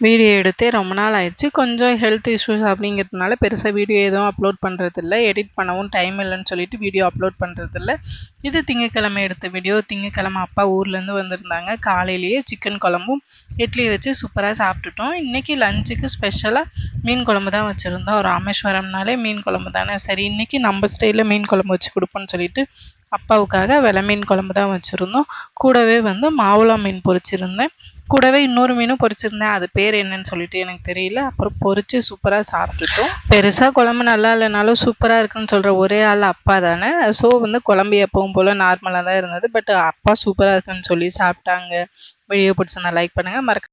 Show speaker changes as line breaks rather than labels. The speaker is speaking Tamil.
வீடியோ எடுத்தே ரொம்ப நாள் ஆயிடுச்சு. கொஞ்சம் ஹெல்த் இஷ்யூஸ் அப்படிங்கிறதுனால பெருசாக வீடியோ எதுவும் அப்லோட் பண்ணுறதில்ல. எடிட் பண்ணவும் டைம் இல்லைன்னு சொல்லிட்டு வீடியோ அப்லோட் பண்ணுறதில்ல. இது திங்கக்கிழமை எடுத்த வீடியோ. திங்கக்கிழமை அப்பா ஊர்லேருந்து வந்திருந்தாங்க. காலையிலேயே சிக்கன் குழம்பும் இட்லி வச்சு சூப்பராக சாப்பிட்டுட்டோம். இன்றைக்கி லஞ்சுக்கு ஸ்பெஷலாக மீன் குழம்பு தான் வச்சுருந்தோம். ராமேஸ்வரம்னாலே மீன் குழம்பு தானே, சரி இன்றைக்கி நம்ம ஸ்டைலில் மீன் குழம்பு வச்சு கொடுப்போம்னு சொல்லிட்டு அப்பாவுக்காக வெலை மீன் குழம்பு தான் வச்சுருந்தோம். கூடவே மாவுளா மீன் பொரிச்சிருந்தேன். கூடவே இன்னொரு மீனும் பொரிச்சிருந்தேன். அது பேர் என்னன்னு சொல்லிட்டு எனக்கு தெரியல. அப்புறம் பொரிச்சு சூப்பராக சாப்பிட்டுட்டோம். பெருசாக குழம்பு நல்லா இல்லைனாலும் சூப்பராக இருக்குன்னு சொல்கிற ஒரே ஆள் அப்பா தானே. ஸோ குழம்பு எப்பவும் போல் நார்மலாக தான் இருந்தது. பட் அப்பா சூப்பராக இருக்குன்னு சொல்லி சாப்பிட்டாங்க. வீடியோ பிடிச்சிருந்தா லைக் பண்ணுங்கள். மறக்க